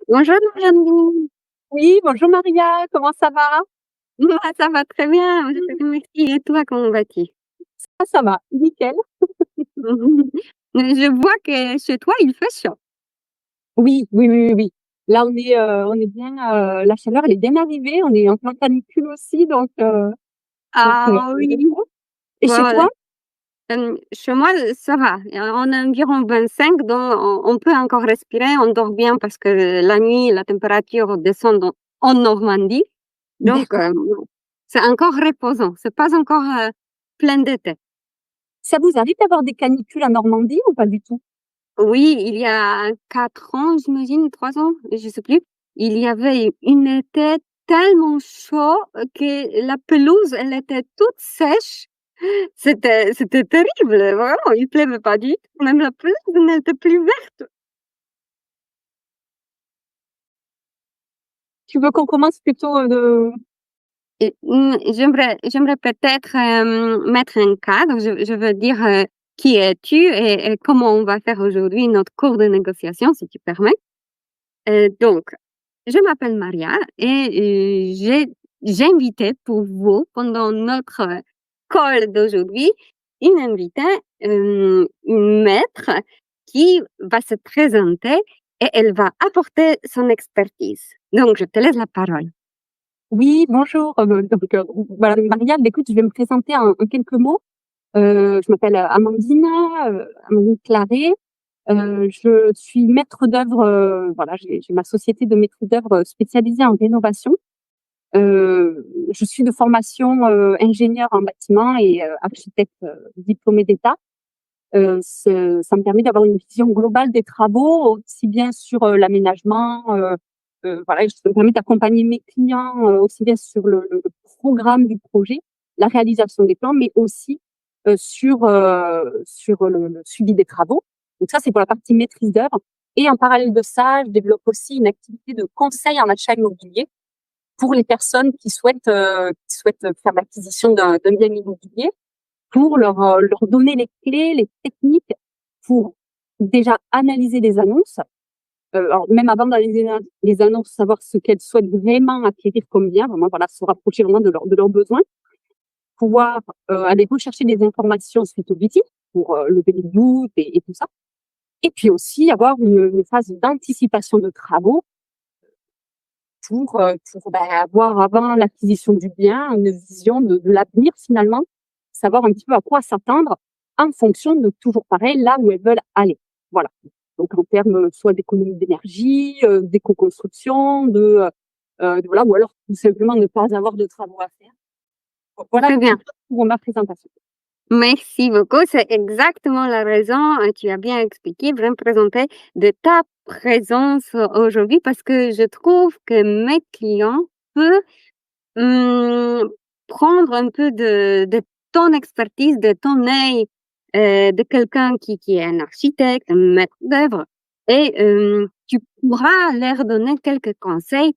Bonjour Nurjani. Oui, bonjour Maria, comment ça va? Moi, ça va très bien, je te remercie. Et toi, comment vas-tu? Ça va, nickel. Je vois que chez toi, il fait chaud. Oui, oui, oui, oui, oui. Là, on est bien, la chaleur, elle est bien arrivée, on est en plein canicule aussi, Ah on est oui, bien. Et chez voilà. toi? Chez moi, ça va. On a environ 25, donc on peut encore respirer, on dort bien parce que la nuit, la température descend en Normandie. Donc, D'accord. c'est encore reposant. C'est pas encore plein d'été. Ça vous arrive d'avoir des canicules en Normandie ou pas du tout? Oui, il y a 4 ans, j'imagine, 3 ans, je sais plus. Il y avait une été tellement chaud que la pelouse, elle était toute sèche. C'était terrible, vraiment, il pleuvait pas du tout, même la pelouse n'était plus verte. Tu veux qu'on commence plutôt, Et j'aimerais peut-être, mettre un cadre. Je veux dire, qui es-tu et comment on va faire aujourd'hui notre cours de négociation, si tu permets? Donc, je m'appelle Maria et j'ai invité pour vous, pendant notre call d'aujourd'hui, une invitée, une maître qui va se présenter et elle va apporter son expertise. Donc, je te laisse la parole. oui, bonjour, voilà Maria, bah, écoute, je vais me présenter en quelques mots. Je m'appelle, Amandine Claré. Je suis maître d'œuvre, voilà, j'ai ma société de maîtrise d'œuvre spécialisée en rénovation. Je suis de formation, ingénieure en bâtiment et architecte, diplômée d'État. Ça me permet d'avoir une vision globale des travaux, aussi bien sur, l'aménagement, voilà, ça me permet d'accompagner mes clients, aussi bien sur le programme du projet, la réalisation des plans, mais aussi, sur le suivi des travaux. Donc ça, c'est pour la partie maîtrise d'œuvre et en parallèle de ça, je développe aussi une activité de conseil en achat immobilier pour les personnes qui souhaitent faire l'acquisition d'un bien immobilier, pour leur donner les clés, les techniques pour déjà analyser les annonces, alors même avant d'analyser les annonces, savoir ce qu'elles souhaitent vraiment acquérir comme bien, vraiment voilà, se rapprocher vraiment de leurs besoins, pouvoir, aller rechercher des informations suite aux visites pour, lever les doutes et tout ça. Et puis aussi avoir une phase d'anticipation de travaux pour avoir avant l'acquisition du bien, une vision de l'avenir finalement, savoir un petit peu à quoi s'attendre en fonction de toujours pareil, là où elles veulent aller. Voilà. Donc en termes, soit d'économie d'énergie, d'éco-construction, voilà, ou alors tout simplement ne pas avoir de travaux à faire. Voilà un Très petit bien. peu pour ma présentation. Merci beaucoup. C'est exactement la raison. Tu as bien expliqué, bien présenté de ta présence aujourd'hui parce que je trouve que mes clients peuvent Mmh, prendre un peu de ton expertise, de ton œil, de quelqu'un qui est un architecte, un maître d'œuvre et tu pourras leur donner quelques conseils.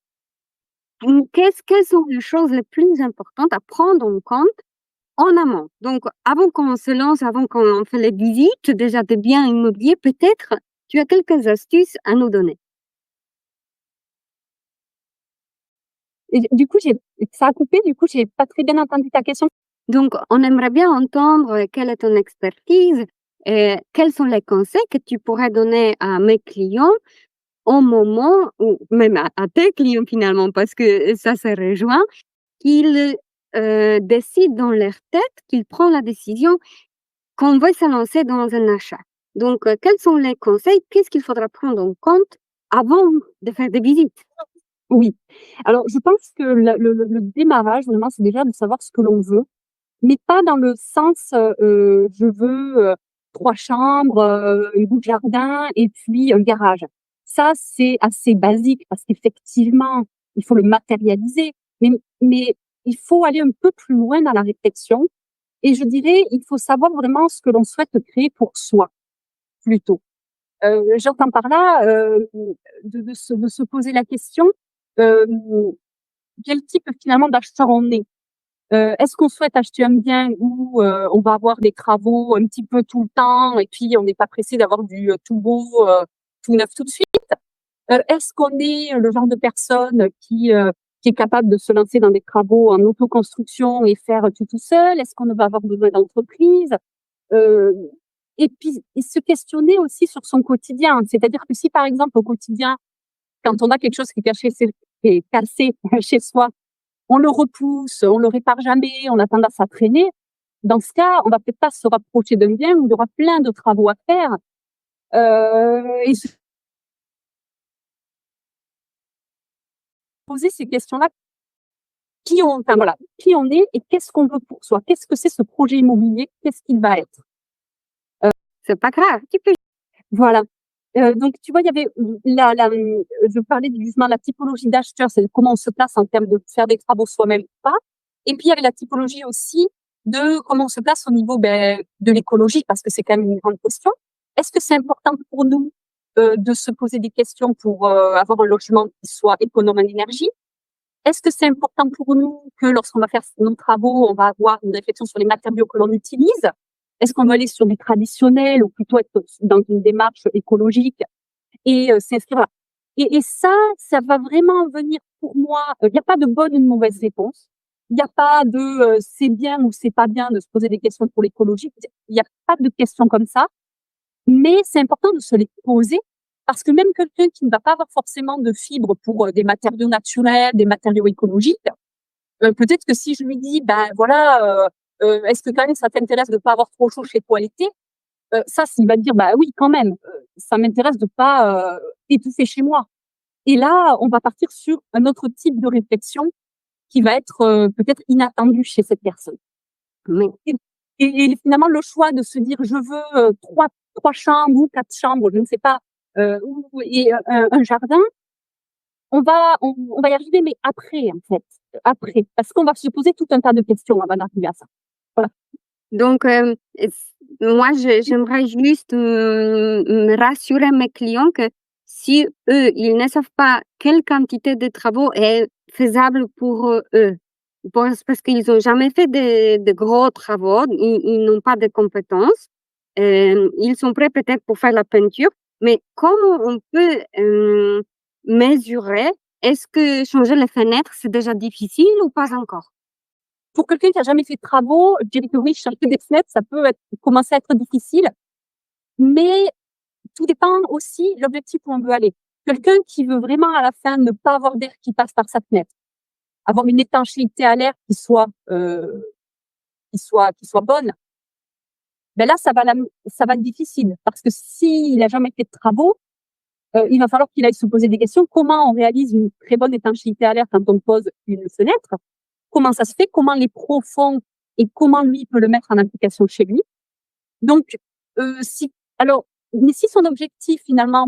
Quelles sont les choses les plus importantes à prendre en compte en amont? Donc avant qu'on se lance, avant qu'on fait les visites déjà des biens immobiliers, peut-être tu as quelques astuces à nous donner? Et du coup, ça a coupé, du coup, j'ai pas très bien entendu ta question. Donc, on aimerait bien entendre quelle est ton expertise et quels sont les conseils que tu pourrais donner à mes clients au moment ou même à tes clients finalement, parce que ça se rejoint, qu'ils décident dans leur tête, qu'ils prennent la décision qu'on veut se lancer dans un achat. Donc, quels sont les conseils? Qu'est-ce qu'il faudra prendre en compte avant de faire des visites? Oui. Alors je pense que le démarrage vraiment, c'est déjà de savoir ce que l'on veut. Mais pas dans le sens, je veux, 3 chambres, un bout de jardin et puis un garage. Ça, c'est assez basique parce qu'effectivement, il faut le matérialiser, mais il faut aller un peu plus loin dans la réflexion et je dirais, il faut savoir vraiment ce que l'on souhaite créer pour soi, plutôt. J'entends par là, de se poser la question, hem, quel type finalement d'acheteur on est? Est-ce qu'on souhaite acheter un bien où, on va avoir des travaux un petit peu tout le temps et puis on n'est pas pressé d'avoir du, tout beau, tout neuf tout de suite? Est-ce qu'on est le genre de personne qui est capable de se lancer dans des travaux en autoconstruction et faire tout seul? Est-ce qu'on va avoir besoin d'entreprise? Euh, et puis, et se questionner aussi sur son quotidien. C'est-à-dire que si, par exemple, au quotidien, quand on a quelque chose qui est cassé chez soi, on le repousse, on le répare jamais, on a tendance à traîner. Dans ce cas, on va peut-être pas se rapprocher d'un bien où il y aura plein de travaux à faire. Et se poser ces questions-là, qui on est et qu'est-ce qu'on veut pour soi? Qu'est-ce que c'est ce projet immobilier? Qu'est-ce qu'il va être? C'est pas grave, tu peux. Voilà. Donc, tu vois, il y avait je parlais justement de la typologie d'acheteur, c'est comment on se place en termes de faire des travaux soi-même ou pas. Et puis, il y avait la typologie aussi de comment on se place au niveau, de l'écologie, parce que c'est quand même une grande question. Est-ce que c'est important pour nous, de se poser des questions pour, avoir un logement qui soit économe en énergie? Est-ce que c'est important pour nous que lorsqu'on va faire nos travaux, on va avoir une réflexion sur les matériaux que l'on utilise? Est-ce qu'on va aller sur du traditionnel ou plutôt être dans une démarche écologique et s'inscrire? Et ça va vraiment venir pour moi. Il n'y a pas de bonne ou de mauvaise réponse. Il n'y a pas de c'est bien ou c'est pas bien de se poser des questions pour l'écologie. Il n'y a pas de questions comme ça. Mais c'est important de se les poser parce que même quelqu'un qui ne va pas avoir forcément de fibres pour des matériaux naturels, des matériaux écologiques, peut-être que si je lui dis, ben voilà, est-ce que quand même ça t'intéresse de pas avoir trop chaud chez toi l'été? Ça, il va dire, bah oui, quand même, ça m'intéresse de pas étouffer chez moi. Et là, on va partir sur un autre type de réflexion qui va être peut-être inattendu chez cette personne. Mais Et finalement, le choix de se dire, je veux trois chambres ou quatre chambres, je ne sais pas, et un jardin, on va y arriver, mais après, en fait, après, parce qu'on va se poser tout un tas de questions avant d'arriver à ça. Voilà. donc, moi, j'aimerais juste me rassurer mes clients que si eux, ils ne savent pas quelle quantité de travaux est faisable pour eux, parce qu'ils n'ont jamais fait de gros travaux, ils n'ont pas de compétences, ils sont prêts peut-être pour faire la peinture, mais comment on peut mesurer, est-ce que changer les fenêtres, c'est déjà difficile ou pas encore? Pour quelqu'un qui a jamais fait de travaux, je dirais que oui, changer des fenêtres, ça peut commencer à être difficile, mais tout dépend aussi de l'objectif où on veut aller. Quelqu'un qui veut vraiment à la fin ne pas avoir d'air qui passe par sa fenêtre, avoir une étanchéité à l'air qui soit bonne, ben là ça va être difficile parce que s'il a jamais fait de travaux, il va falloir qu'il aille se poser des questions. Comment on réalise une très bonne étanchéité à l'air quand on pose une fenêtre? Comment ça se fait? Comment les pros font et comment lui peut le mettre en application chez lui? Donc, mais si son objectif finalement,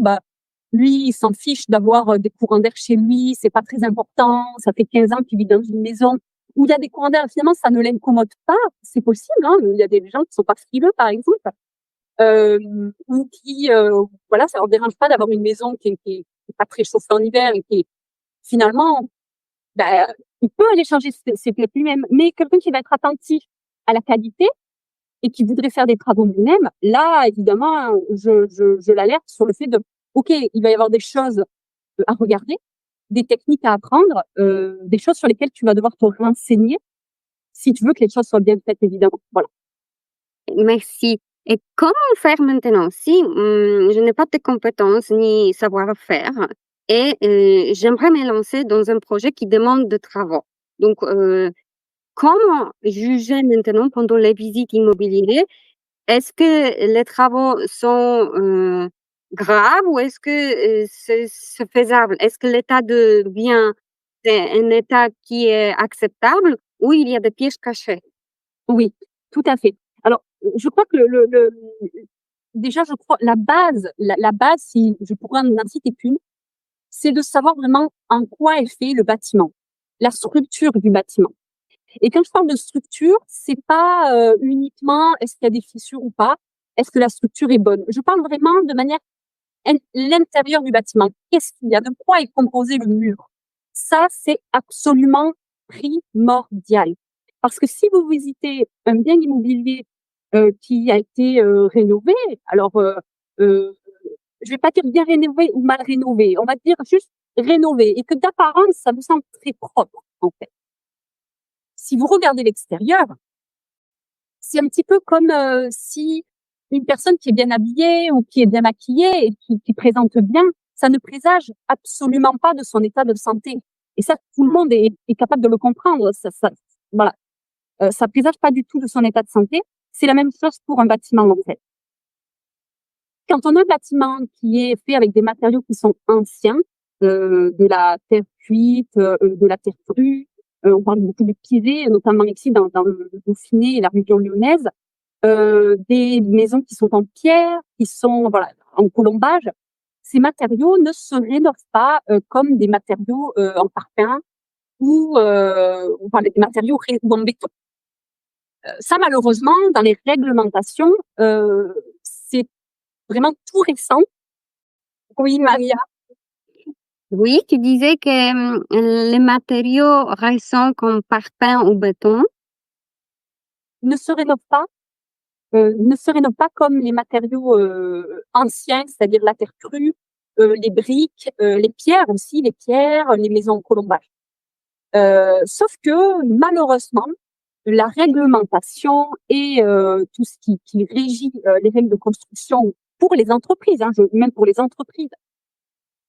lui, il s'en fiche d'avoir des courants d'air chez lui, c'est pas très important, ça fait 15 ans qu'il vit dans une maison où il y a des courants d'air, finalement, ça ne l'incommode pas, c'est possible, hein, il y a des gens qui sont pas frileux, par exemple, ou qui, voilà, ça leur dérange pas d'avoir une maison qui est pas très chauffée en hiver et qui est finalement, bah, il peut aller changer ses plaies lui-même, mais quelqu'un qui va être attentif à la qualité et qui voudrait faire des travaux lui-même, là, évidemment, je l'alerte sur le fait de, OK, il va y avoir des choses à regarder, des techniques à apprendre, des choses sur lesquelles tu vas devoir te renseigner si tu veux que les choses soient bien faites, évidemment. Voilà. Merci. Et comment faire maintenant si je n'ai pas de compétences ni savoir-faire et j'aimerais me lancer dans un projet qui demande de travaux. Donc, comment juger maintenant pendant les visites immobilières? Est-ce que les travaux sont graves ou est-ce que c'est faisable? Est-ce que l'état de bien, c'est un état qui est acceptable ou il y a des pièges cachés? Oui, tout à fait. Alors, je crois que déjà, je crois la base, si je pourrais en citer qu'une, c'est de savoir vraiment en quoi est fait le bâtiment, la structure du bâtiment. Et quand je parle de structure, c'est pas uniquement est-ce qu'il y a des fissures ou pas, est-ce que la structure est bonne. Je parle vraiment de manière l'intérieur du bâtiment. Qu'est-ce qu'il y a? De quoi est composé le mur? Ça, c'est absolument primordial. Parce que si vous visitez un bien immobilier qui a été rénové, alors je vais pas dire bien rénové ou mal rénové, on va dire juste rénové et que d'apparence, ça vous semble très propre, en fait. Si vous regardez l'extérieur, c'est un petit peu comme si une personne qui est bien habillée ou qui est bien maquillée et qui présente bien, ça ne présage absolument pas de son état de santé. Et ça, tout le monde est capable de le comprendre. Voilà, ça présage pas du tout de son état de santé. C'est la même chose pour un bâtiment, en fait. Quand on a un bâtiment qui est fait avec des matériaux qui sont anciens, de la terre cuite, de la terre crue, on parle beaucoup de pisé, notamment ici dans le Dauphiné et la région lyonnaise, des maisons qui sont en pierre, qui sont voilà en colombage. Ces matériaux ne se rénovent pas comme des matériaux en parpaing ou on parle des matériaux ou en béton. Ça, malheureusement, dans les réglementations, c'est vraiment tout récent. Oui, Maria, Oui, tu disais que les matériaux récents comme parpaing ou béton. ne se rénovent pas, ne se rénovent pas comme les matériaux anciens, c'est-à-dire la terre crue, les briques, les pierres aussi, les pierres, les maisons en colombage. Sauf que malheureusement, la réglementation et tout ce qui régit les règles de construction pour les entreprises, même pour les entreprises,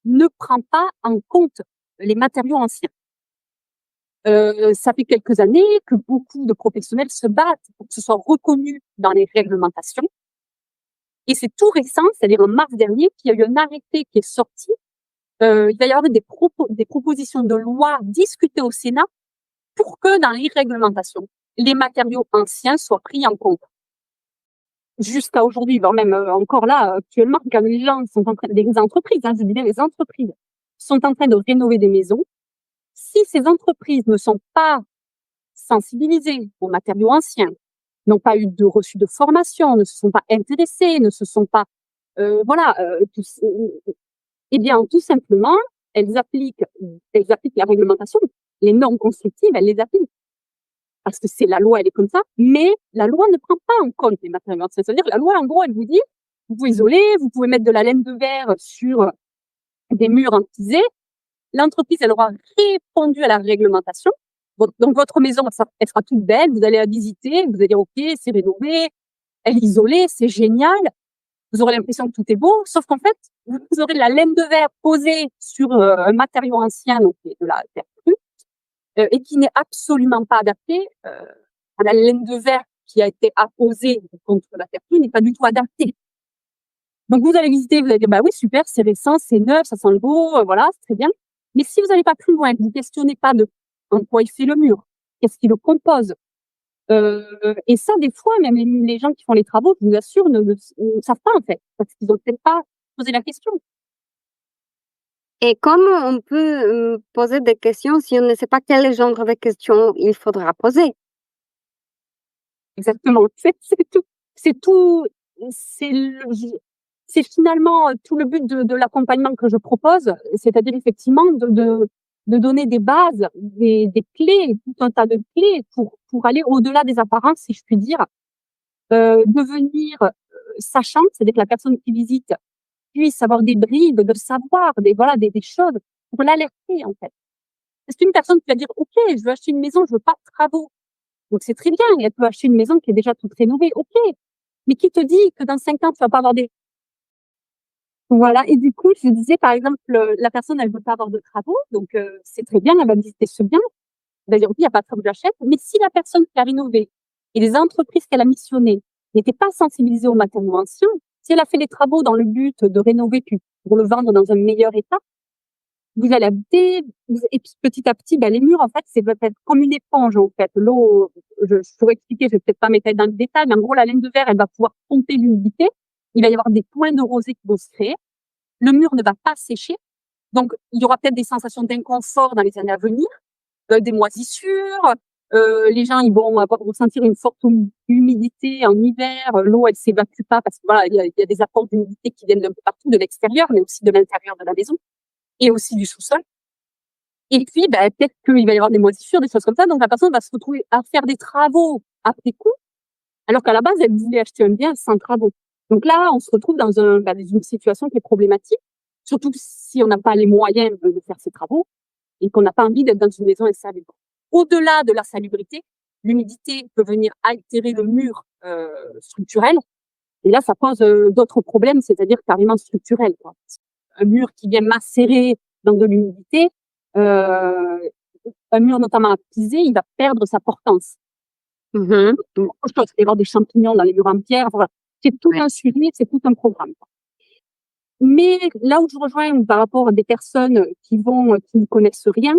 ne prend pas en compte les matériaux anciens. Ça fait quelques années que beaucoup de professionnels se battent pour que ce soit reconnu dans les réglementations. Et c'est tout récent, c'est-à-dire en mars dernier, qu'il y a eu un arrêté qui est sorti. Il va y avoir des propositions de loi discutées au Sénat pour que dans les réglementations, les matériaux anciens soient pris en compte. Jusqu'à aujourd'hui, voire même encore là, actuellement, quand les gens sont en train, les entreprises, je dis bien les entreprises, sont en train de rénover des maisons, si ces entreprises ne sont pas sensibilisées aux matériaux anciens, n'ont pas eu de reçu de formation, ne se sont pas intéressées, ne se sont pas, voilà, eh bien, tout simplement, elles appliquent la réglementation, les normes constructives, elles les appliquent. Parce que c'est la loi, elle est comme ça, mais la loi ne prend pas en compte les matériaux anciens. C'est-à-dire, la loi, en gros, elle vous dit, vous pouvez isoler, vous pouvez mettre de la laine de verre sur des murs en pisé. L'entreprise, elle aura répondu à la réglementation. Donc, votre maison, elle sera toute belle, vous allez la visiter, vous allez dire, OK, c'est rénové, elle est isolée, c'est génial. Vous aurez l'impression que tout est beau, sauf qu'en fait, vous aurez de la laine de verre posée sur un matériau ancien, donc de la terre crue, et qui n'est absolument pas adapté. La laine de verre qui a été apposée contre la terre crue n'est pas du tout adaptée. Donc vous allez visiter, vous allez dire, bah oui, super, c'est récent, c'est neuf, ça sent le beau, voilà, c'est très bien. Mais si vous n'allez pas plus loin, que vous questionnez pas de en quoi il fait le mur, qu'est-ce qui le compose, et ça, des fois, même les gens qui font les travaux, je vous assure, ne savent pas, en fait, parce qu'ils ont peut-être pas posé la question. Et comment on peut poser des questions si on ne sait pas quel genre de questions il faudra poser? Exactement. C'est tout. C'est tout. C'est le, c'est finalement tout le but de l'accompagnement que je propose, c'est-à-dire effectivement de donner des bases, des clés, tout un tas de clés pour aller au-delà des apparences, si je puis dire, devenir sachante, c'est-à-dire que la personne qui visite puisse avoir des bribes de savoir, des choses pour l'alerter, en fait. C'est une personne qui va dire, OK, je veux acheter une maison, je veux pas de travaux. Donc c'est très bien, elle peut acheter une maison qui est déjà toute rénovée, OK. Mais qui te dit que dans 5 ans, tu vas pas avoir des... Voilà, et du coup, je disais, par exemple, la personne, elle veut pas avoir de travaux, donc c'est très bien, elle va visiter ce bien. D'ailleurs, oui, il y a pas de travaux, j'achète. Mais si la personne qui a rénové et les entreprises qu'elle a missionnées n'étaient pas sensibilisées aux matériaux anciens, si elle a fait les travaux dans le but de rénover puis pour le vendre dans un meilleur état, vous allez habiter, et puis petit à petit, les murs, en fait, c'est peut-être comme une éponge, en fait. L'eau, je pourrais expliquer, je vais peut-être pas m'étaler dans le détail, mais en gros, la laine de verre, elle va pouvoir pomper l'humidité. Il va y avoir des points de rosée qui vont se créer. Le mur ne va pas sécher. Donc, il y aura peut-être des sensations d'inconfort dans les années à venir, des moisissures. Les gens, ils vont ressentir une forte humidité en hiver. L'eau, elle s'évacue pas parce que voilà, il y a des apports d'humidité qui viennent d'un peu partout, de l'extérieur, mais aussi de l'intérieur de la maison et aussi du sous-sol. Et puis, peut-être qu'il va y avoir des moisissures, des choses comme ça. Donc, la personne va se retrouver à faire des travaux après coup, alors qu'à la base, elle voulait acheter un bien sans travaux. Donc là, on se retrouve dans une situation qui est problématique, surtout si on n'a pas les moyens de faire ces travaux et qu'on n'a pas envie d'être dans une maison insalubre. Au-delà de la salubrité, l'humidité peut venir altérer le mur structurel. Et là, ça pose d'autres problèmes, c'est-à-dire carrément structurels, quoi. Un mur qui vient macérer dans de l'humidité, un mur notamment pisé, il va perdre sa portance. Mhm. Il va y avoir des champignons dans les murs en pierre. Voilà. C'est tout un suivi, c'est tout un programme, quoi. Mais là où je rejoins par rapport à des personnes qui n'y connaissent rien,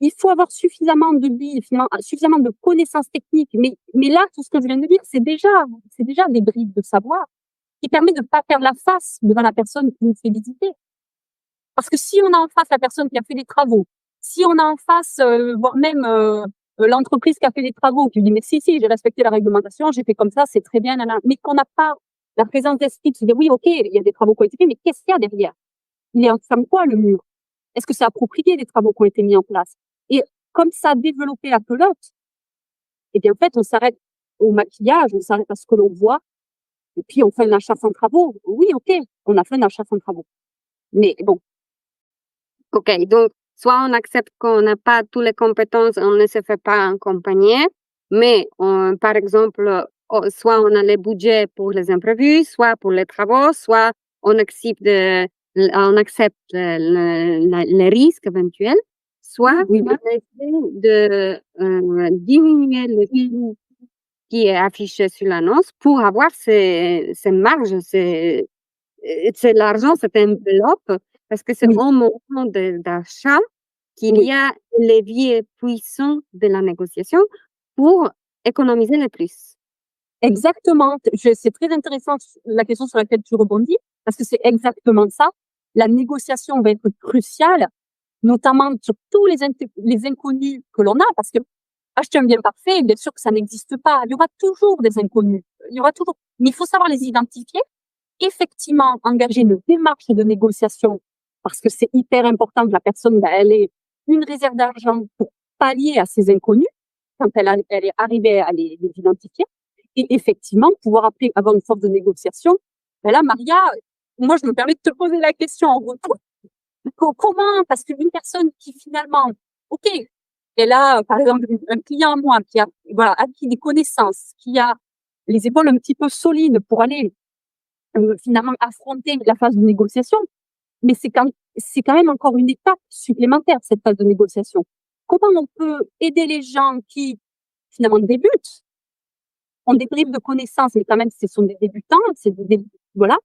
il faut avoir suffisamment de billes, finalement, suffisamment de connaissances techniques. Mais là, tout ce que je viens de dire, c'est déjà des bribes de savoir qui permet de ne pas perdre la face devant la personne qui nous fait visiter. Parce que si on a en face la personne qui a fait les travaux, si on a en face, voire même l'entreprise qui a fait les travaux, qui dit mais si, j'ai respecté la réglementation, j'ai fait comme ça, c'est très bien, mais qu'on n'a pas la présence d'esprit de se dire oui, ok, il y a des travaux qui ont été faits, mais qu'est-ce qu'il y a derrière? Il est en forme quoi le mur? Est-ce que c'est approprié des travaux qui ont été mis en place? Et comme ça a développé la pelote, et bien en fait on s'arrête au maquillage, on s'arrête à ce que l'on voit, et puis on fait un achat sans travaux. Oui, ok, on a fait un achat sans travaux. Mais bon. Ok, donc soit on accepte qu'on n'a pas toutes les compétences, on ne se fait pas accompagner, mais par exemple, soit on a les budgets pour les imprévus, soit pour les travaux, soit on accepte, les risques éventuels, soit Oui. on essaie de diminuer le coût qui est affiché sur l'annonce pour avoir ces marges, c'est l'argent, cette enveloppe, parce que c'est Oui. au moment d'achat qu'il Oui. y a les levier puissant de la négociation pour économiser le plus. Exactement. C'est très intéressant la question sur laquelle tu rebondis, parce que c'est exactement ça. La négociation va être cruciale, notamment sur tous les inconnus que l'on a, parce que acheter un bien parfait, bien sûr que ça n'existe pas. Il y aura toujours des inconnus. Il y aura toujours, mais il faut savoir les identifier. Effectivement, engager une démarche de négociation, parce que c'est hyper important que la personne, elle ait une réserve d'argent pour pallier à ces inconnus, quand elle est arrivée à les identifier. Et effectivement, pouvoir après avoir une force de négociation. Ben là, Maria, moi, je me permets de te poser la question en retour. Comment, parce qu'une personne qui finalement, ok, elle a, par exemple, un client à moi qui a, voilà, acquis des connaissances, qui a les épaules un petit peu solides pour aller finalement affronter la phase de négociation, mais c'est quand même encore une étape supplémentaire, cette phase de négociation. Comment on peut aider les gens qui finalement débutent, ont des bribes de connaissances, mais quand même ce sont des débutants, voilà.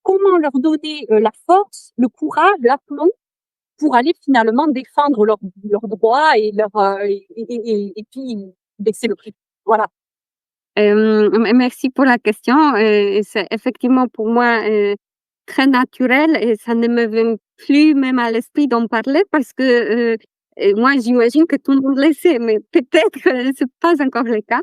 Comment leur donner la force, le courage, l'aplomb pour aller finalement défendre leurs droits et et puis baisser le prix. Voilà. Merci pour la question. C'est effectivement pour moi très naturel et ça ne me vient plus même à l'esprit d'en parler parce que moi, j'imagine que tout le monde le sait, mais peut-être que ce n'est pas encore le cas.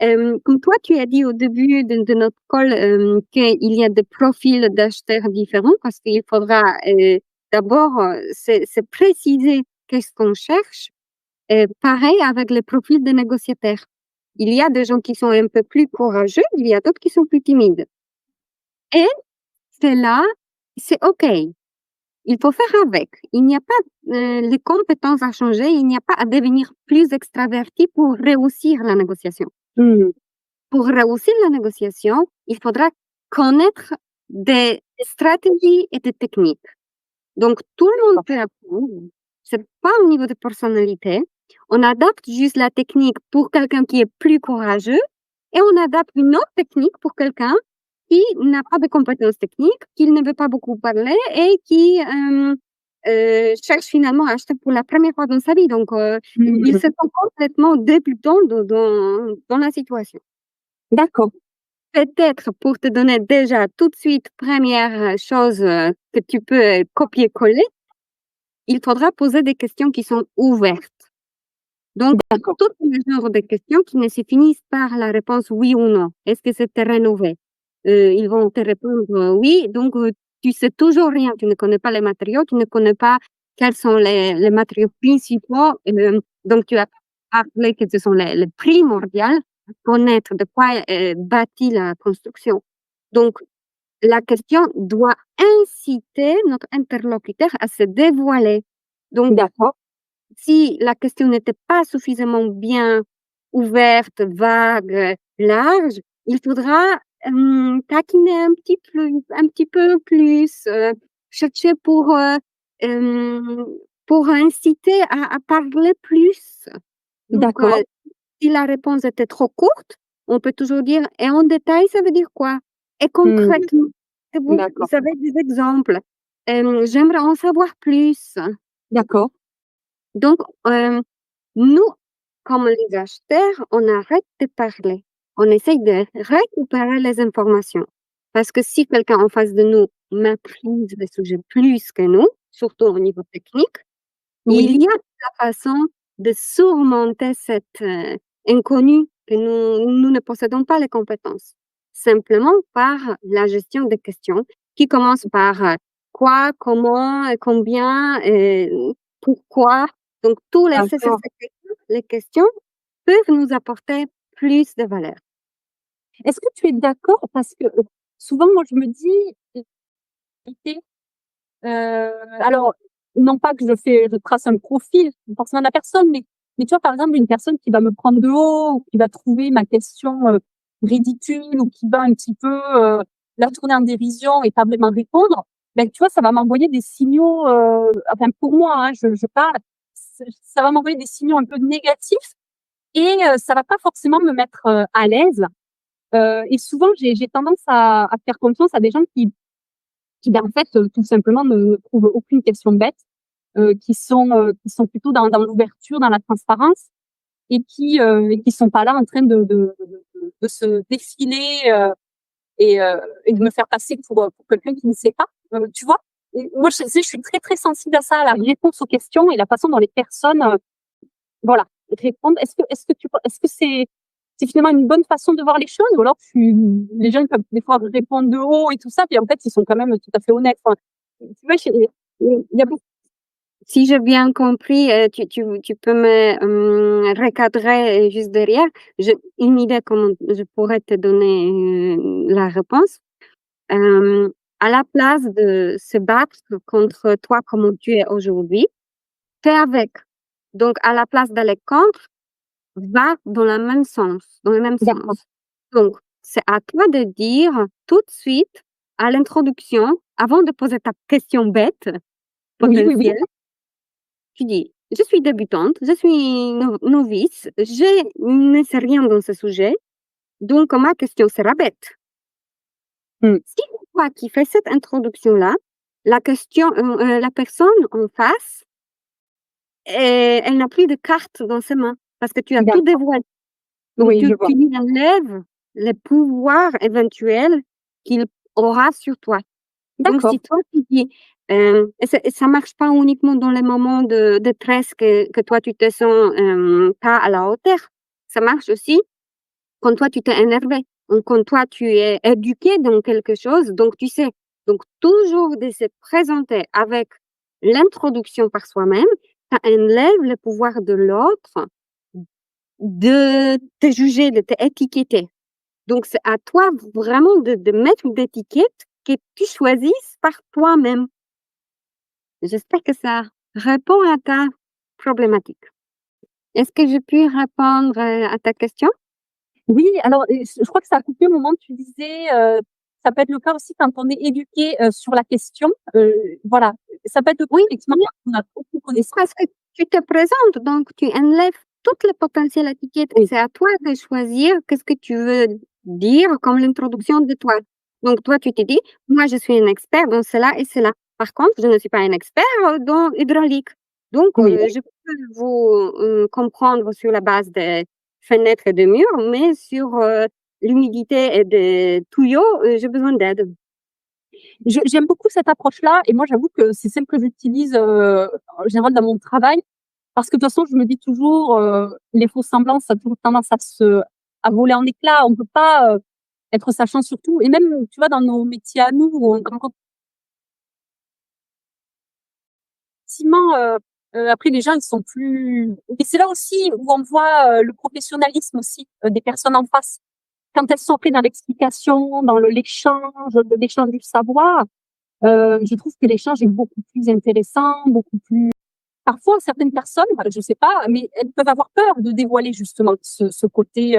Comme toi, tu as dit au début de notre call qu'il y a des profils d'acheteurs différents parce qu'il faudra d'abord se préciser qu'est-ce qu'on cherche. Pareil avec les profils de négociateurs. Il y a des gens qui sont un peu plus courageux, il y a d'autres qui sont plus timides. Et c'est là, c'est OK. Il faut faire avec. Il n'y a pas les compétences à changer, il n'y a pas à devenir plus extraverti pour réussir la négociation. Pour réussir la négociation, il faudra connaître des stratégies et des techniques. Donc, tout le monde peut apprendre. C'est pas au niveau de personnalité. On adapte juste la technique pour quelqu'un qui est plus courageux et on adapte une autre technique pour quelqu'un qui n'a pas de compétences techniques, qui ne veut pas beaucoup parler et qui cherche finalement à acheter pour la première fois dans sa vie. Donc, il se sent complètement débutant dans la situation. D'accord. Peut-être pour te donner déjà tout de suite, première chose que tu peux copier-coller, il faudra poser des questions qui sont ouvertes. Donc, tout le genre de questions qui ne se finissent par la réponse oui ou non. Est-ce que c'est rénové? Ils vont te répondre oui. Donc, tu sais toujours rien. Tu ne connais pas les matériaux, tu ne connais pas quels sont les matériaux principaux. Donc, tu as appelé que ce sont les primordiales, connaître de quoi est bâtie la construction. Donc, la question doit inciter notre interlocuteur à se dévoiler. Donc, D'accord. si la question n'était pas suffisamment bien ouverte, vague, large, il faudra taquiner un petit peu plus, chercher pour inciter à parler plus. Donc, D'accord. si la réponse était trop courte, on peut toujours dire: «Et en détail, ça veut dire quoi? Et Mmh. concrètement, vous D'accord. avez des exemples? J'aimerais en savoir plus». D'accord. Donc, nous, comme les acheteurs, on arrête de parler. On essaye de récupérer les informations. Parce que si quelqu'un en face de nous maîtrise le sujet plus que nous, surtout au niveau technique, il Oui. y a la façon de surmonter cet inconnu que nous ne possédons pas les compétences. Simplement par la gestion des questions qui commence par quoi, comment, combien, pourquoi. Donc, D'accord. les questions peuvent nous apporter plus de valeur. Est-ce que tu es d'accord? Parce que, souvent moi je me dis, alors non pas que je trace un profil forcément de la personne, mais tu vois, par exemple, une personne qui va me prendre de haut ou qui va trouver ma question, ridicule ou qui va un petit peu, la tourner en dérision et pas vraiment répondre, ben, tu vois, ça va m'envoyer des signaux, enfin pour moi, hein, je parle, ça va m'envoyer des signaux un peu négatifs et ça va pas forcément me mettre, à l'aise. Et souvent, j'ai tendance à faire confiance à des gens qui, ben, en fait, tout simplement ne trouvent aucune question bête, qui sont plutôt dans l'ouverture, dans la transparence et qui sont pas là en train de se défiler, et de me faire passer pour quelqu'un qui ne sait pas, tu vois? Et moi, je suis très, très sensible à ça, à la réponse aux questions et la façon dont les personnes, voilà, répondre. Est-ce que c'est finalement une bonne façon de voir les choses ou alors les gens ils peuvent des fois répondre de haut et tout ça, puis en fait, ils sont quand même tout à fait honnêtes. Enfin, tu vois, il y a beaucoup. Si j'ai bien compris, tu peux me recadrer juste derrière. J'ai une idée comment je pourrais te donner la réponse. Hem, à la place de se battre contre toi comme tu es aujourd'hui, fais avec. Donc à la place d'aller contre, va dans le même D'accord. sens. Donc c'est à toi de dire tout de suite à l'introduction, avant de poser ta question bête Oui, oui, oui. potentielle, tu dis: «Je suis débutante, je suis novice, je ne sais rien dans ce sujet, donc ma question sera bête». Mmh. Si c'est toi qui fais cette introduction-là, la personne en face, elle n'a plus de cartes dans ses mains parce que tu as tout D'accord. dévoilé. Donc Oui, je vois. tu lui enlèves les pouvoirs éventuels qu'il aura sur toi. Donc D'accord. si toi tu dis, et ça marche pas uniquement dans les moments de détresse que toi tu te sens, pas à la hauteur. Ça marche aussi quand toi tu t'es énervé ou quand toi tu es éduqué dans quelque chose, donc tu sais. Donc toujours de se présenter avec l'introduction par soi-même, ça enlève le pouvoir de l'autre de te juger, de t'étiqueter. Donc c'est à toi vraiment de mettre une étiquette que tu choisisses par toi-même. J'espère que ça répond à ta problématique. Est-ce que j'ai pu répondre, à ta question? Oui, alors je crois que ça a coupé au moment où tu disais, ça peut être le cas aussi quand on est éduqué, sur la question, voilà, ça peut être le cas Oui, effectivement oui, quand on a aucune connaissance. parce que tu te présentes, donc tu enlèves toutes les potentielles étiquettes et Oui, c'est à toi de choisir qu'est-ce que tu veux dire comme l'introduction de toi. Donc toi, tu te dis: «Moi, je suis un expert dans cela et cela. Par contre, je ne suis pas un expert, dans hydraulique. Donc oui. je peux vous, comprendre sur la base des fenêtres et des murs, mais sur, l'humidité et des tuyaux, j'ai besoin d'aide». J'aime beaucoup cette approche-là et moi j'avoue que c'est celle que j'utilise, en général dans mon travail parce que de toute façon je me dis toujours, les faux semblants ça a toujours tendance à voler en éclats. On peut pas, être sachant sur tout et même, tu vois, dans nos métiers à nous où on rencontre effectivement, après les gens ils sont plus et c'est là aussi où on voit, le professionnalisme aussi, des personnes en face. quand elles sont prises dans l'explication, dans l'échange du savoir, je trouve que l'échange est beaucoup plus intéressant, beaucoup plus. Parfois, certaines personnes, je sais pas, mais elles peuvent avoir peur de dévoiler justement ce côté.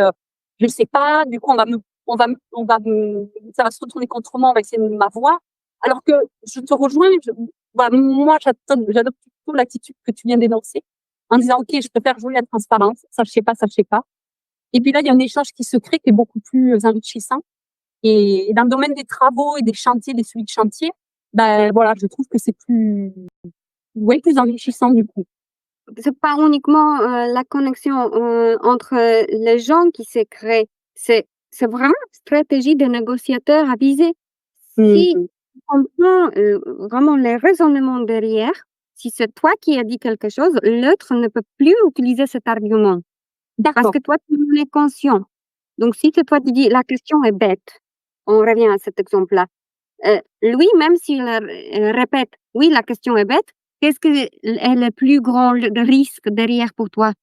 Je sais pas. Du coup, ça va se retourner contre moi. On va essayer de m'avoir. Alors que je te rejoins. Moi, j'adopte plutôt l'attitude que tu viens d'énoncer, en disant ok, je préfère jouer la transparence. Ça, je sais pas, ça, je sais pas. Et puis là, il y a un échange qui se crée qui est beaucoup plus enrichissant. Et dans le domaine des travaux et des chantiers, des suivis de chantier, ben voilà, je trouve que c'est plus enrichissant du coup. C'est pas uniquement la connexion entre les gens qui se créent, c'est vraiment une stratégie de négociateur avisé. Si Mmh. on comprend vraiment les raisonnements derrière, si c'est toi qui as dit quelque chose, l'autre ne peut plus utiliser cet argument parce D'accord. que toi, tu en es conscient. Donc, si que toi, tu dis la question est bête, on revient à cet exemple-là. Lui, même s'il répète oui, la question est bête, qu'est-ce que est le plus grand risque derrière pour toi?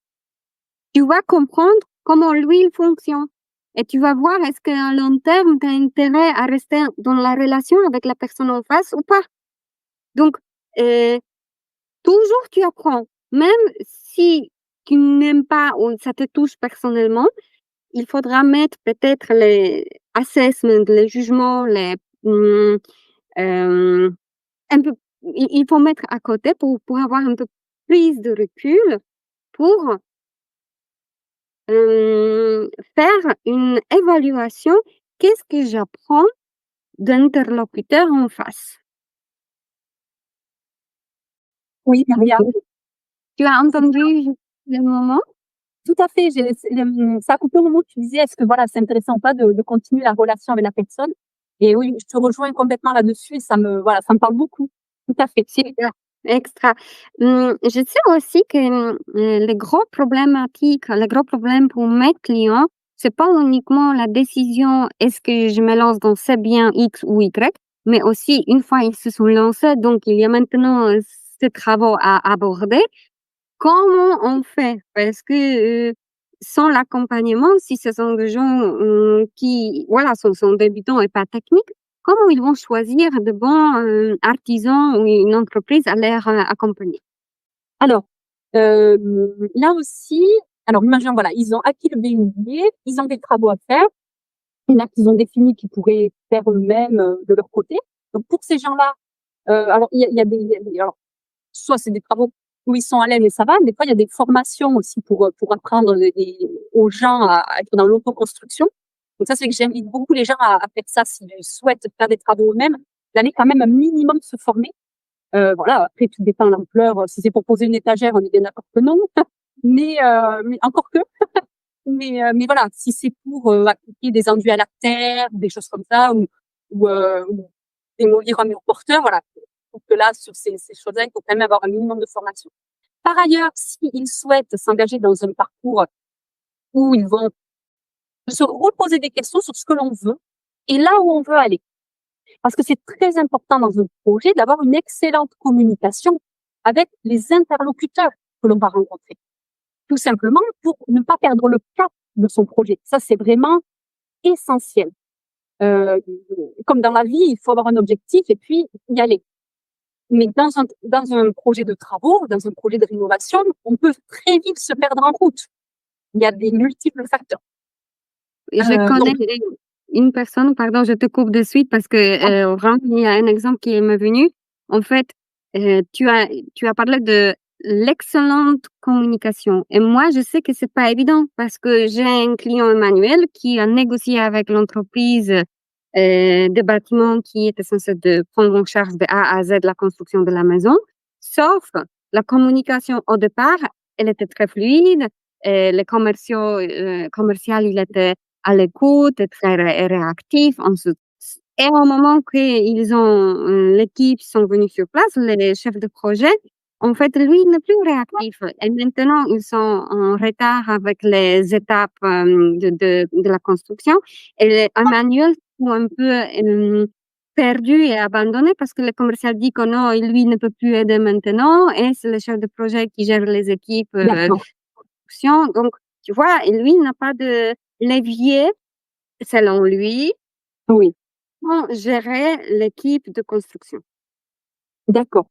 Tu vas comprendre comment lui il fonctionne et tu vas voir est-ce qu'à long terme, tu as intérêt à rester dans la relation avec la personne en face ou pas. Donc, heu, toujours tu apprends. Même si tu n'aimes pas ou ça te touche personnellement, il faudra mettre peut-être les assessments, les jugements, hem, un peu il faut mettre à côté pour avoir un peu plus de recul pour, faire une évaluation. Qu'est-ce que j'apprends d'interlocuteur en face? Oui, Maria, Tu as entendu le moment? tout à fait. Ça a coupé au moment où tu disais est-ce que voilà, c'est intéressant ou pas de continuer la relation avec la personne. Et oui, je te rejoins complètement là-dessus et ça me parle beaucoup. Tout à fait. Super, extra. Je sais aussi que, les gros problèmes pour mes clients, c'est pas uniquement la décision: «Est-ce que je me lance dans ce bien X ou Y?» mais aussi une fois ils se sont lancés, donc il y a maintenant, ces travaux à aborder. Comment on fait? Parce que, sans l'accompagnement, si ce sont des gens, qui voilà, sont débutants et pas techniques, comment ils vont choisir de bons, artisans ou une entreprise à les accompagner? Alors, là aussi, alors imaginons, voilà, ils ont acquis le bien immobilier, ils ont des travaux à faire. Il y en a qu'ils ont défini qu'ils pourraient faire eux-mêmes, de leur côté. Donc pour ces gens-là, alors il y a alors soit c'est des travaux où ils sont à l'aise et ça va, des fois il y a des formations aussi pour apprendre aux gens à être dans l'autoconstruction. Donc ça, c'est que j'invite beaucoup les gens à faire ça s'ils souhaitent faire des travaux eux-mêmes, d'aller quand même un minimum se former. Voilà, après tout dépend de l'ampleur, si c'est pour poser une étagère, on est bien d'accord que non. Mais encore que. Mais voilà, si c'est pour, appliquer des enduits à la terre, des choses comme ça ou démolir un mur porteur, voilà. Je trouve que là, sur ces choses-là, il faut quand même avoir un minimum de formation. Par ailleurs, s'ils souhaitent s'engager dans un parcours où ils vont se reposer des questions sur ce que l'on veut et là où on veut aller. Parce que c'est très important dans un projet d'avoir une excellente communication avec les interlocuteurs que l'on va rencontrer. Tout simplement pour ne pas perdre le cap de son projet. Ça, c'est vraiment essentiel. Euh, Comme dans la vie, il faut avoir un objectif et puis y aller. Mais dans un projet de travaux, dans un projet de rénovation, on peut très vite se perdre en route. Il y a des multiples facteurs. Je connais Donc, une personne, pardon, je te coupe de suite parce que, vraiment, il y a un exemple qui m'est venu. En fait, tu as parlé de l'excellente communication et moi, je sais que c'est pas évident parce que j'ai un client Emmanuel qui a négocié avec l'entreprise, de bâtiment qui était censée de prendre en charge de A à Z la construction de la maison. Sauf la communication au départ, elle était très fluide et les commercial, il était à l'écoute, très réactif. Et au moment qu'ils ont, l'équipe sont venus sur place, les chefs de projet, en fait, lui, il n'est plus réactif. Et maintenant, ils sont en retard avec les étapes de la construction. Et Emmanuel sont un peu perdu et abandonné parce que le commercial dit que non, lui ne peut plus aider maintenant. Et c'est le chef de projet qui gère les équipes d'accord. production. Donc, tu vois, et lui, il n'a pas de levier selon lui, Oui, comment gérer l'équipe de construction. d'accord.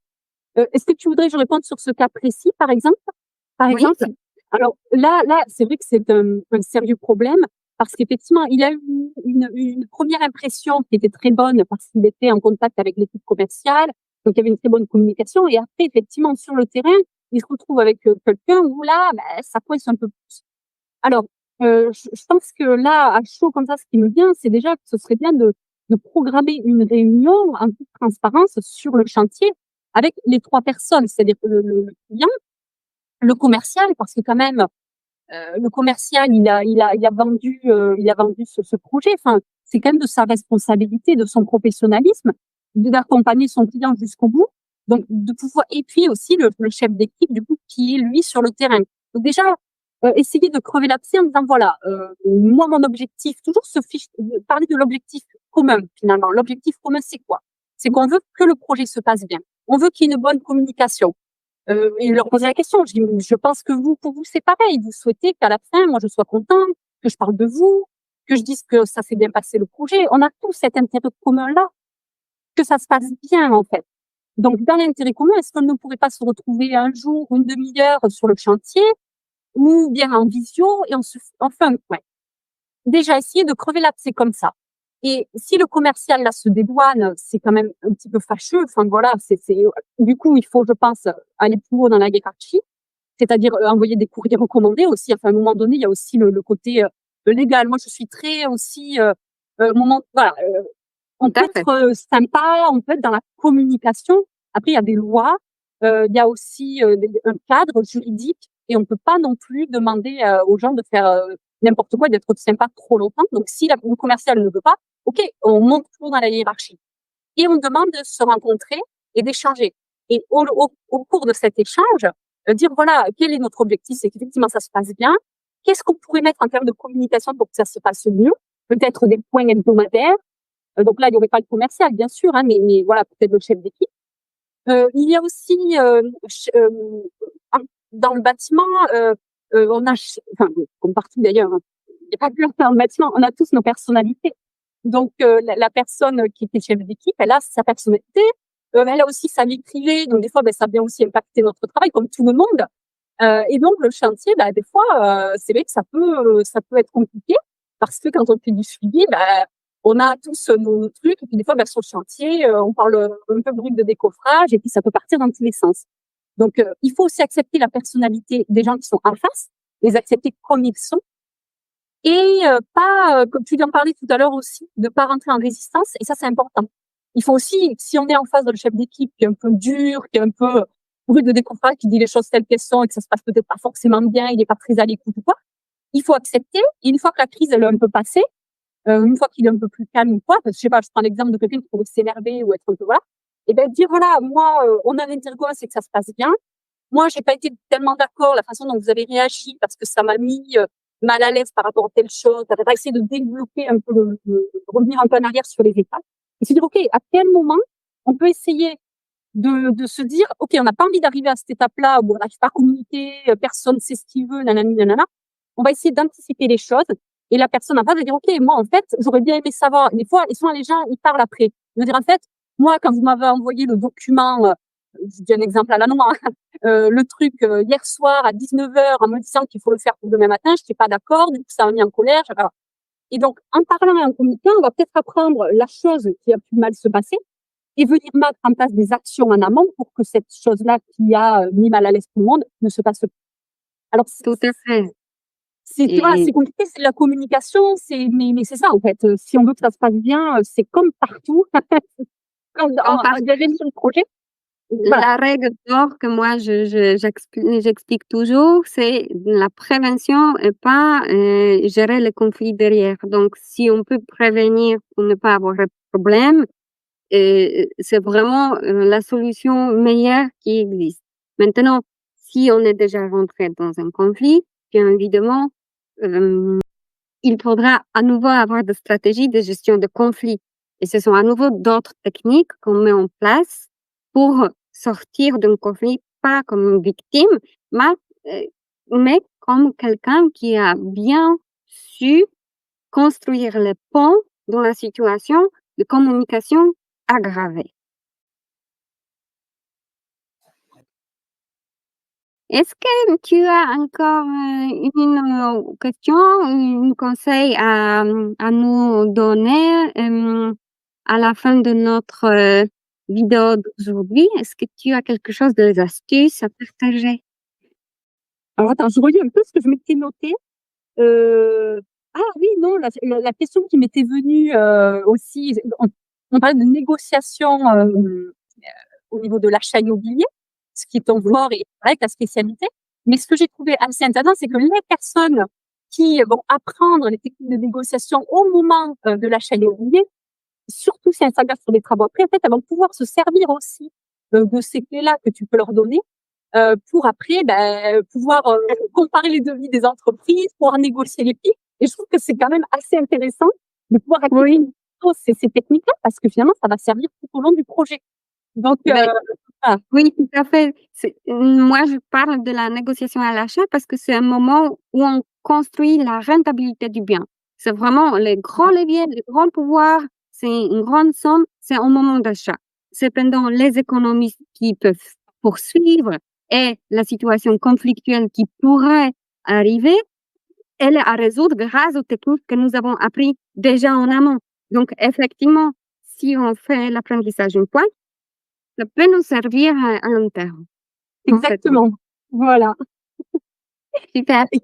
Est-ce que tu voudrais que je réponde sur ce cas précis, par exemple? Par Oui, exemple, alors là, c'est vrai que c'est un sérieux problème parce qu'effectivement, il a eu une première impression qui était très bonne parce qu'il était en contact avec l'équipe commerciale, donc il y avait une très bonne communication et après effectivement sur le terrain, il se retrouve avec, quelqu'un où là, ça coince un peu plus. Alors, je pense que là, à chaud comme ça, ce qui me vient, c'est déjà que ce serait bien de programmer une réunion en toute transparence sur le chantier avec les 3 personnes, c'est-à-dire le client, le commercial, parce que quand même, le commercial, il a vendu ce projet. Enfin, c'est quand même de sa responsabilité, de son professionnalisme, d'accompagner son client jusqu'au bout. Donc, de pouvoir, et puis aussi le chef d'équipe, du coup, qui est lui sur le terrain. Donc déjà, essayer de crever l'abcès en disant voilà, moi mon objectif, toujours parler de l'objectif commun finalement. L'objectif commun, c'est quoi? C'est qu'on veut que le projet se passe bien. On veut qu'il y ait une bonne communication. Et leur poser la question. Je dis, je pense que vous, pour vous, c'est pareil. Vous souhaitez qu'à la fin, moi, je sois contente, que je parle de vous, que je dise que ça s'est bien passé le projet. On a tous cet intérêt commun-là, que ça se passe bien, en fait. Donc, dans l'intérêt commun, est-ce qu'on ne pourrait pas se retrouver un jour, une demi-heure sur le chantier, ou bien en visio, et enfin, ouais. Déjà, essayer de crever l'abcès comme ça. Et si le commercial, là, se dédouane, c'est quand même un petit peu fâcheux. Enfin, voilà, du coup, il faut, je pense, aller plus haut dans la hiérarchie, c'est-à-dire envoyer des courriers recommandés aussi. Enfin, à un moment donné, il y a aussi le côté légal. Moi, je suis très aussi voilà, on tout peut à fait. être sympa, on peut être dans la communication. Après, il y a des lois, il y a aussi un cadre juridique et on peut pas non plus demander aux gens de faire n'importe quoi, d'être sympa trop longtemps. Donc, si le commercial ne veut pas, ok, on monte toujours dans la hiérarchie et on demande de se rencontrer et d'échanger. Et au cours de cet échange, dire voilà, quel est notre objectif, c'est qu'effectivement ça se passe bien. Qu'est-ce qu'on pourrait mettre en termes de communication pour que ça se passe mieux? Peut-être des points hebdomadaires. Donc là, il n'y aurait pas le commercial, bien sûr, hein, mais voilà, peut-être le chef d'équipe. Il y a aussi dans le bâtiment, on a, enfin, comme partout d'ailleurs, hein, il n'y a pas que dans le bâtiment, on a tous nos personnalités. Donc la personne qui était chef d'équipe, elle a sa personnalité, elle a aussi sa vie privée, donc des fois, ça vient aussi impacter notre travail, comme tout le monde. Et donc le chantier, des fois, c'est vrai que ça peut être compliqué parce que quand on fait du suivi, on a tous nos trucs et puis des fois, sur le chantier, on parle un peu brut de décoffrage et puis ça peut partir dans tous les sens. Donc, il faut aussi accepter la personnalité des gens qui sont en face, les accepter comme ils sont et pas, comme tu viens de parler tout à l'heure aussi, de pas rentrer en résistance et ça, c'est important. Il faut aussi, si on est en face de le chef d'équipe qui est un peu dur, qui est un peu brut de décoffrage, qui dit les choses telles qu'elles sont et que ça se passe peut-être pas forcément bien, il est pas très à l'écoute ou quoi, il faut accepter et une fois que la crise, elle est un peu passée, une fois qu'il est un peu plus calme ou quoi, parce que je sais pas, je prends l'exemple de quelqu'un qui pourrait s'énerver ou être un peu voilà, et dire voilà, moi, on a l'intérêt commun, c'est que ça se passe bien. Moi, j'ai pas été tellement d'accord la façon dont vous avez réagi parce que ça m'a mis mal à l'aise par rapport à telle chose. Tu as essayé de développer un peu revenir un peu en arrière sur les étapes et se dire ok, à quel moment on peut essayer de se dire ok, on n'a pas envie d'arriver à cette étape-là où on n'arrive pas à communiquer, personne sait ce qu'il veut, nanani, nanana. On va essayer d'anticiper les choses et la personne en face va dire ok, moi en fait j'aurais bien aimé savoir. Des fois, et souvent les gens ils parlent après. Ils vont dire en fait moi quand vous m'avez envoyé le document, je dis un exemple à la noix, le truc hier soir à 19h en me disant qu'il faut le faire pour demain matin, je n'étais pas d'accord, du coup ça m'a mis en colère. Et donc en parlant et en communiquant, on va peut-être apprendre la chose qui a pu mal se passer et venir mettre en place des actions en amont pour que cette chose-là qui a mis mal à l'aise tout le monde ne se passe plus. Alors, Tout à fait. tu vois, c'est Et compliqué, c'est de la communication, mais c'est ça, en fait. Si on veut que ça se passe bien, c'est comme partout. Quand comme par il y avait sur le projet, voilà. la règle d'or que moi j'explique toujours, c'est la prévention et pas, gérer le conflit derrière. Donc si on peut prévenir pour ne pas avoir de problème, c'est vraiment, la solution meilleure qui existe. Maintenant, si on est déjà rentré dans un conflit, bien évidemment, il faudra à nouveau avoir des stratégies de gestion de conflit et ce sont à nouveau d'autres techniques qu'on met en place pour sortir d'un conflit, pas comme une victime, mais mais comme quelqu'un qui a bien su construire le pont dans la situation de communication aggravée. Est-ce que tu as encore une question, un conseil à nous donner à la fin de notre vidéo d'aujourd'hui? Est-ce que tu as quelque chose d'astuces à partager? Alors attends, je relis un peu ce que je m'étais noté. Ah oui, non, la question qui m'était venue aussi, on parlait de négociation au niveau de l'achat immobilier, ce qui est ton fort et avec ta spécialité. Mais ce que j'ai trouvé assez intéressant, c'est que les personnes qui vont apprendre les techniques de négociation au moment de l'achat immobilier, surtout si elles s'engagent sur des travaux après, en fait, elles vont pouvoir se servir aussi de ces clés-là que tu peux leur donner pour après pouvoir comparer les devis des entreprises, pouvoir négocier les prix. Et je trouve que c'est quand même assez intéressant de pouvoir appliquer ces techniques-là parce que finalement, ça va servir tout au long du projet. Donc, voilà. Oui, tout à fait. Moi, je parle de la négociation à l'achat parce que c'est un moment où on construit la rentabilité du bien. C'est vraiment les grands leviers, les grands pouvoirs, c'est une grande somme, c'est au moment d'achat. Cependant, les économies qui peuvent poursuivre et la situation conflictuelle qui pourrait arriver, elle est à résoudre grâce aux techniques que nous avons appris déjà en amont. Donc, effectivement, si on fait l'apprentissage une fois, ça peut nous servir à long terme. Exactement. Voilà. Super. Et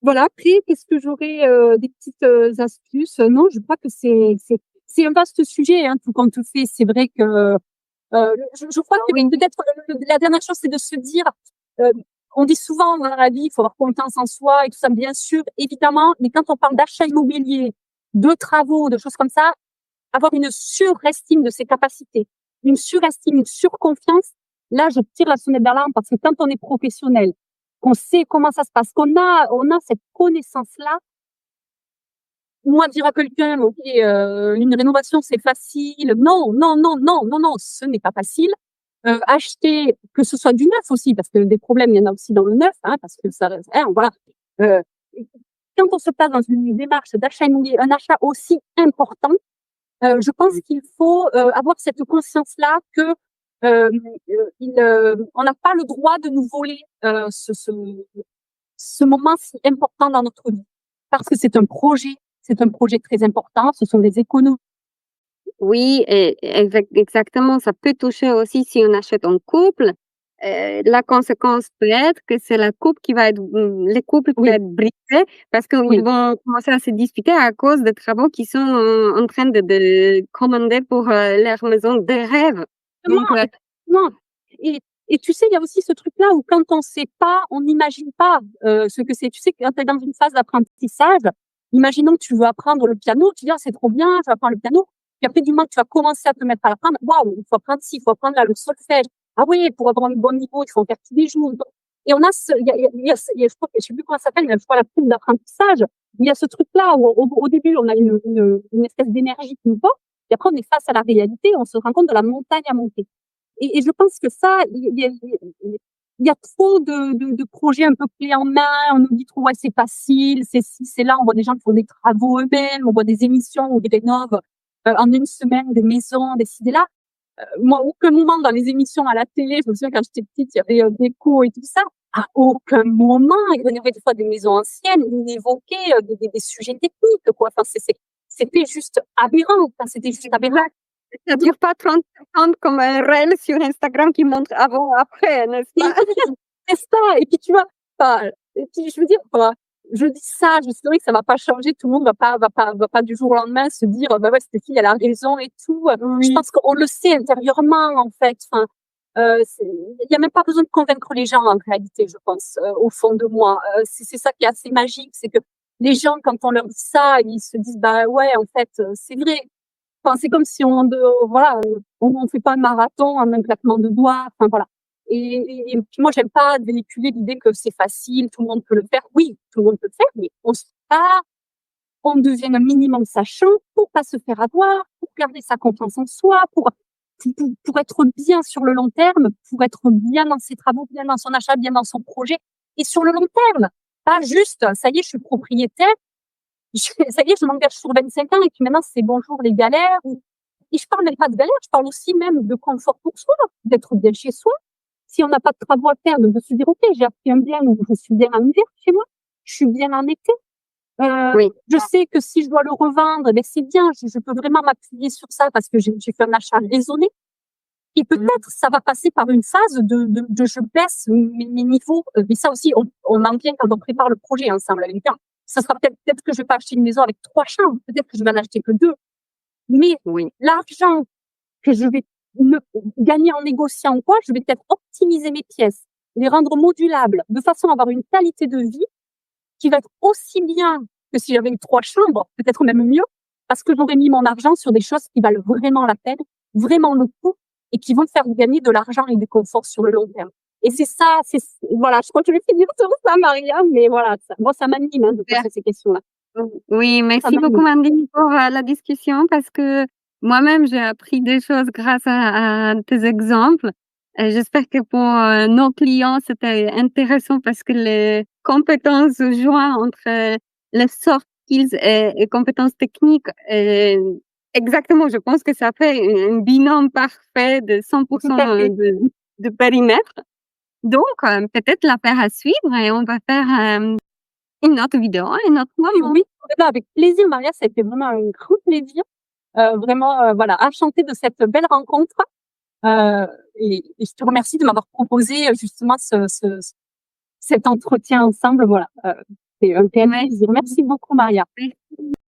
voilà. Après, qu'est-ce que j'aurais des petites astuces? Non, je crois que c'est un vaste sujet, hein, tout compte fait. C'est vrai que je crois que peut-être la dernière chose, c'est de se dire, on dit souvent dans la vie, il faut avoir confiance en soi et tout ça, bien sûr, évidemment, mais quand on parle d'achat immobilier, de travaux, de choses comme ça, avoir une surestime de ses capacités, une surestime, une surconfiance, là, je tire la sonnette d'alarme parce que quand on est professionnel, qu'on sait comment ça se passe, on a cette connaissance-là. Moi, dire à quelqu'un, ok, une rénovation c'est facile. Non, non, non, non, non, non, ce n'est pas facile. Acheter, que ce soit du neuf aussi, parce que des problèmes, il y en a aussi dans le neuf, hein, parce que ça, hein, voilà. Euh, Quand on se place dans une démarche d'achat immobilier, un achat aussi important, je pense qu'il faut avoir cette conscience-là que on n'a pas le droit de nous voler ce moment si important dans notre vie, parce que c'est un projet très important, ce sont des économies. Oui, exactement. Ça peut toucher aussi si on achète en couple. La conséquence peut être que c'est la couple qui va être, les couples qui vont être brisés parce qu'ils vont commencer à se disputer à cause des travaux qu'ils sont en train de commander pour leur maison de rêve. Donc, Non. Et tu sais, il y a aussi ce truc-là où quand on sait pas, on n'imagine pas ce que c'est. Tu sais, quand tu es dans une phase d'apprentissage, imaginons que tu veux apprendre le piano, tu dis c'est trop bien, je vais apprendre le piano. Puis après, du moment que tu vas commencer à te mettre à l'apprendre, waouh, il faut apprendre ci, il faut apprendre là, le solfège. Ah oui, pour avoir un bon niveau, il faut en faire tous les jours. Et on a je crois que je sais plus comment ça s'appelle, mais je crois la courbe d'apprentissage. Il y a ce truc-là où au début, on a une espèce d'énergie qui nous porte. Et après, on est face à la réalité, on se rend compte de la montagne à monter. Et je pense que ça, il y a trop de projets un peu clés en main. On nous dit trop, ouais, c'est facile, c'est ci, c'est là. On voit des gens qui font des travaux eux-mêmes, on voit des émissions où ils rénovent en une semaine des maisons, des ci, des là. Moi, aucun moment dans les émissions à la télé, je me souviens quand j'étais petite, il y avait déco et tout ça. À aucun moment, ils rénovaient des fois des maisons anciennes, ils évoquaient des sujets techniques, quoi. Enfin, c'était juste aberrant. Enfin, c'était juste aberrant. Ça dure pas 30 secondes comme un reel sur Instagram qui montre avant, après, n'est-ce pas? C'est ça. Et puis, tu vois, et puis, je veux dire, je dis ça, je sais que ça va pas changer. Tout le monde va pas du jour au lendemain se dire, bah ouais, cette fille, elle a raison et tout. Je pense qu'on le sait intérieurement, en fait. Enfin, il y a même pas besoin de convaincre les gens, en réalité, je pense, au fond de moi. C'est ça qui est assez magique, c'est que les gens, quand on leur dit ça, ils se disent, bah ouais, en fait, c'est vrai. Enfin, c'est comme si on fait pas un marathon en un claquement de doigts. Enfin, voilà. Et puis moi, j'aime pas véhiculer l'idée que c'est facile, tout le monde peut le faire. Oui, tout le monde peut le faire, mais on devient un minimum sachant pour pas se faire avoir, pour garder sa confiance en soi, pour être bien sur le long terme, pour être bien dans ses travaux, bien dans son achat, bien dans son projet. Et sur le long terme, pas juste, ça y est, je suis propriétaire, ça y est, je m'engage sur 25 ans et puis maintenant, c'est bonjour les galères. Et je parle même pas de galères, je parle aussi même de confort pour soi, d'être bien chez soi. Si on n'a pas de travaux à faire, de se dire, OK, j'ai acheté un bien où je suis bien en hiver chez moi, je suis bien en été. Oui, Je sais que si je dois le revendre, ben c'est bien, je peux vraiment m'appuyer sur ça parce que j'ai fait un achat raisonné. Et peut-être ça va passer par une phase de je baisse mes niveaux. Mais ça aussi, on en vient quand on prépare le projet ensemble avec quelqu'un. Ça sera peut-être que je vais pas acheter une maison avec 3 chambres, peut-être que je vais en acheter que 2. Mais oui, l'argent que je vais gagner en négociant quoi, je vais peut-être optimiser mes pièces, les rendre modulables, de façon à avoir une qualité de vie qui va être aussi bien que si j'avais eu 3 chambres, peut-être même mieux, parce que j'aurais mis mon argent sur des choses qui valent vraiment la peine, vraiment le coup, et qui vont me faire gagner de l'argent et du confort sur le long terme. Et c'est ça, voilà, je crois que je vais finir sur ça, Maria, mais voilà, moi, ça m'anime, de super. poser ces questions-là. Oui, Ça merci beaucoup m'anime. Mandy pour, la discussion parce que moi-même j'ai appris des choses grâce à tes exemples et j'espère que pour, nos clients, c'était intéressant parce que les compétences jointes entre les soft skills et compétences techniques, exactement, je pense que ça fait un binôme parfait de 100 Tout à fait. de périmètre. Donc, peut-être l'affaire à suivre et on va faire, une autre vidéo à un autre moment. Oui, vraiment avec plaisir, Maria, ça a été vraiment un grand plaisir. Vraiment, voilà, enchantée de cette belle rencontre. Et je te remercie de m'avoir proposé justement cet entretien ensemble. Voilà, c'est un réel Mais plaisir. Merci beaucoup, Maria.